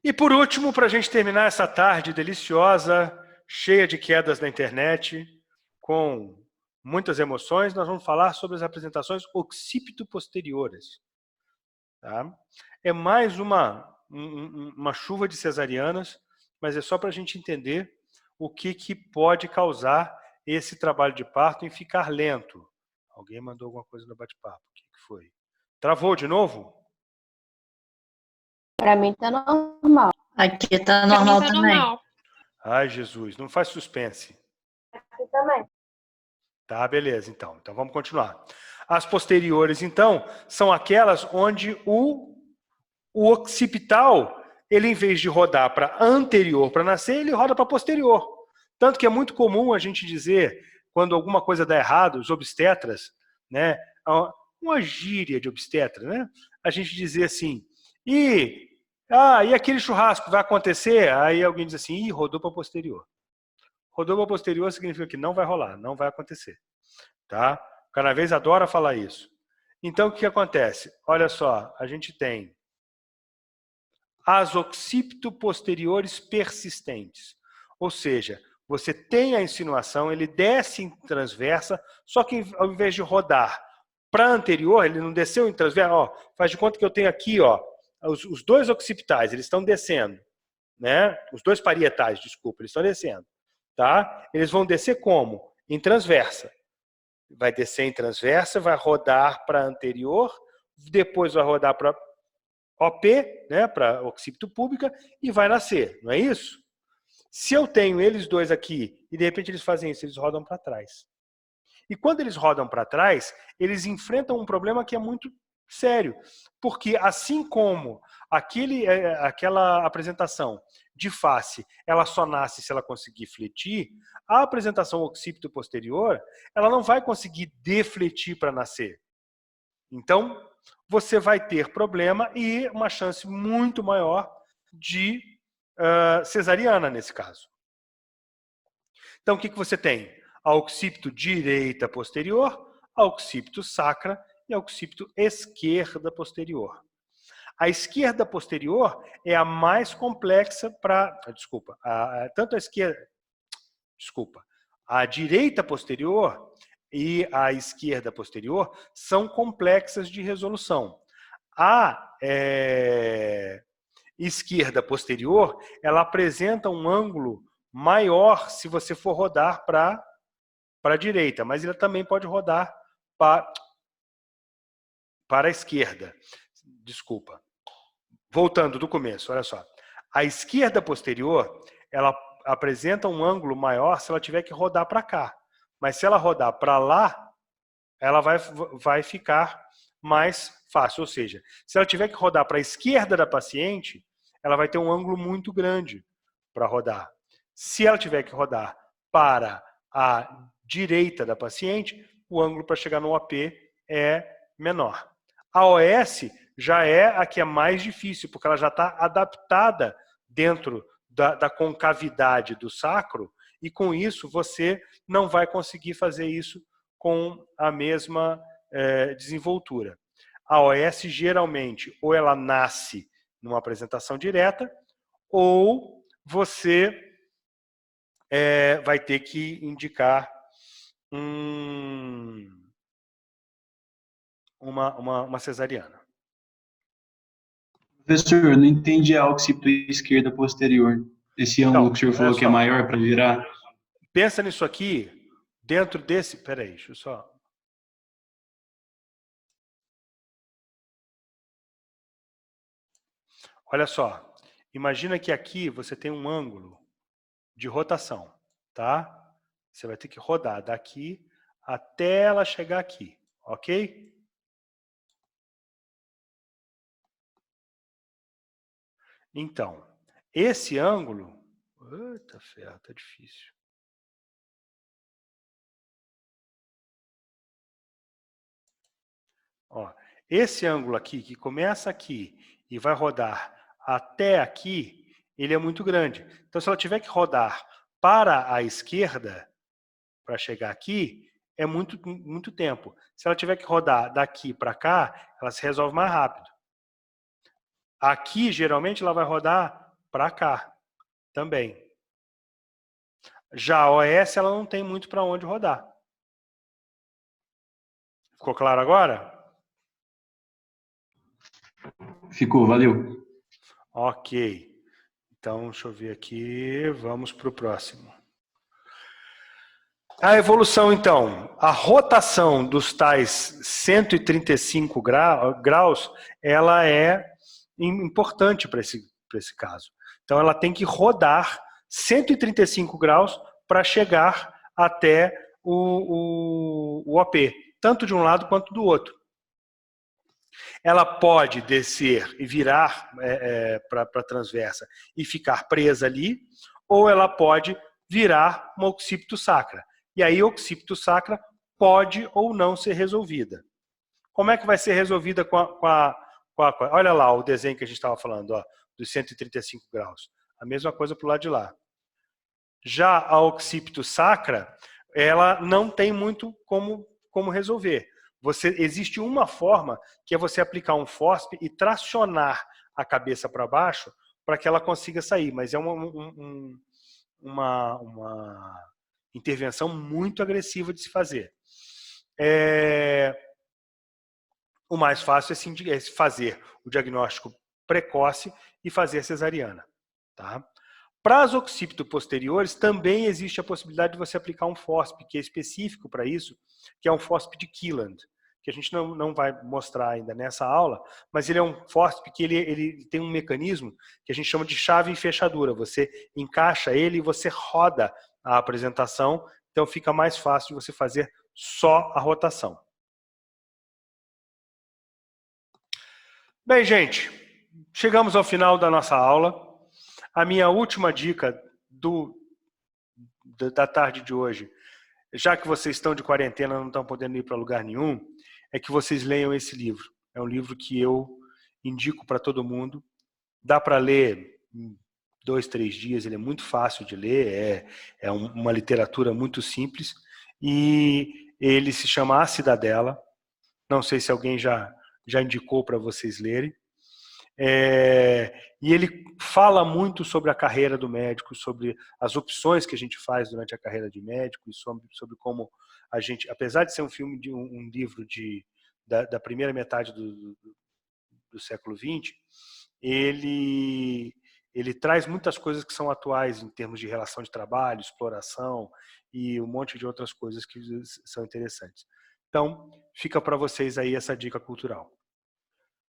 E por último, para a gente terminar essa tarde deliciosa, cheia de quedas na internet, com muitas emoções, nós vamos falar sobre as apresentações occipito-posteriores. Tá? É mais uma chuva de cesarianas, mas é só para a gente entender o que pode causar esse trabalho de parto em ficar lento. Alguém mandou alguma coisa no bate-papo. O que foi? Travou de novo? Para mim tá normal. Aqui tá normal também. Normal. Ai, Jesus, não faz suspense. Aqui também. Tá, beleza, então. Então vamos continuar. As posteriores, então, são aquelas onde o occipital, ele em vez de rodar para anterior para nascer, ele roda para posterior. Tanto que é muito comum a gente dizer, quando alguma coisa dá errado, os obstetras, né, uma gíria de obstetra, né, a gente dizer assim, e aquele churrasco vai acontecer? Aí alguém diz assim, rodou para posterior. Rodou para posterior significa que não vai rolar, não vai acontecer. Tá? O Canavês adora falar isso. Então, o que acontece? Olha só, a gente tem as occipito-posteriores persistentes. Ou seja, você tem a insinuação, ele desce em transversa, só que ao invés de rodar para anterior, ele não desceu em transversa, ó, faz de conta que eu tenho aqui, ó, os dois occipitais, eles estão descendo, né? Os dois parietais, desculpa, eles estão descendo. Tá? Eles vão descer como? Em transversa. Vai descer em transversa, vai rodar para anterior, depois vai rodar para OP, né, para occipito púbica, e vai nascer, não é isso? Se eu tenho eles dois aqui, e de repente eles fazem isso, eles rodam para trás. E quando eles rodam para trás, eles enfrentam um problema que é muito sério, porque assim como aquela apresentação de face, ela só nasce se ela conseguir fletir, a apresentação occipito posterior, ela não vai conseguir defletir para nascer. Então, você vai ter problema e uma chance muito maior de cesariana nesse caso. Então, o que você tem? A occipito direita posterior, a occipito sacra e a occipito esquerda posterior. A esquerda posterior é a mais complexa para... Desculpa, tanto a esquerda... Desculpa. A direita posterior e a esquerda posterior são complexas de resolução. A esquerda posterior, ela apresenta um ângulo maior se você for rodar para a direita, mas ele também pode rodar para a esquerda. Desculpa. Voltando do começo, olha só. A esquerda posterior, ela apresenta um ângulo maior se ela tiver que rodar para cá. Mas se ela rodar para lá, ela vai ficar mais fácil. Ou seja, se ela tiver que rodar para a esquerda da paciente, ela vai ter um ângulo muito grande para rodar. Se ela tiver que rodar para a direita da paciente, o ângulo para chegar no OP é menor. A OS já é a que é mais difícil, porque ela já está adaptada dentro da concavidade do sacro, e com isso você não vai conseguir fazer isso com a mesma desenvoltura. A OS geralmente ou ela nasce numa apresentação direta, ou você vai ter que indicar uma cesariana. Professor, eu não entendi a occipito esquerda posterior. Esse ângulo que o senhor falou que é maior para virar. Pensa nisso aqui, dentro desse... Peraí, deixa eu só... Olha só, imagina que aqui você tem um ângulo de rotação, tá? Você vai ter que rodar daqui até ela chegar aqui, ok? Então, esse ângulo... Eita ferro, tá difícil. Ó, esse ângulo aqui, que começa aqui e vai rodar até aqui, ele é muito grande. Então, se ela tiver que rodar para a esquerda, para chegar aqui, é muito tempo. Se ela tiver que rodar daqui para cá, ela se resolve mais rápido. Aqui, geralmente, ela vai rodar para cá também. Já a OS, ela não tem muito para onde rodar. Ficou claro agora? Ficou, valeu. Ok. Então, deixa eu ver aqui. Vamos para o próximo. A evolução, então. A rotação dos tais 135 graus, ela é importante para esse caso. Então, ela tem que rodar 135 graus para chegar até o OP, tanto de um lado quanto do outro. Ela pode descer e virar para a transversa e ficar presa ali, ou ela pode virar uma occipito sacra. E aí a occipito sacra pode ou não ser resolvida. Como é que vai ser resolvida olha lá o desenho que a gente estava falando, ó, dos 135 graus. A mesma coisa para o lado de lá. Já a occipito sacra, ela não tem muito como resolver. Existe uma forma, que é você aplicar um FOSP e tracionar a cabeça para baixo para que ela consiga sair, mas é uma intervenção muito agressiva de se fazer. O mais fácil é fazer o diagnóstico precoce e fazer a cesariana. Tá? Para as occipito posteriores, também existe a possibilidade de você aplicar um FOSP, que é específico para isso, que é um FOSP de Killand, que a gente não vai mostrar ainda nessa aula, mas ele é um FOSP que ele tem um mecanismo que a gente chama de chave e fechadura. Você encaixa ele e você roda a apresentação, então fica mais fácil de você fazer só a rotação. Bem, gente, chegamos ao final da nossa aula. A minha última dica da tarde de hoje, já que vocês estão de quarentena, não estão podendo ir para lugar nenhum, é que vocês leiam esse livro. É um livro que eu indico para todo mundo. Dá para ler em 2, 3 dias, ele é muito fácil de ler, é uma literatura muito simples, e ele se chama A Cidadela. Não sei se alguém já indicou para vocês lerem. E ele fala muito sobre a carreira do médico, sobre as opções que a gente faz durante a carreira de médico, e sobre como a gente, apesar de ser um filme de um livro da primeira metade do século XX, ele traz muitas coisas que são atuais em termos de relação de trabalho, exploração e um monte de outras coisas que são interessantes. Então, fica para vocês aí essa dica cultural.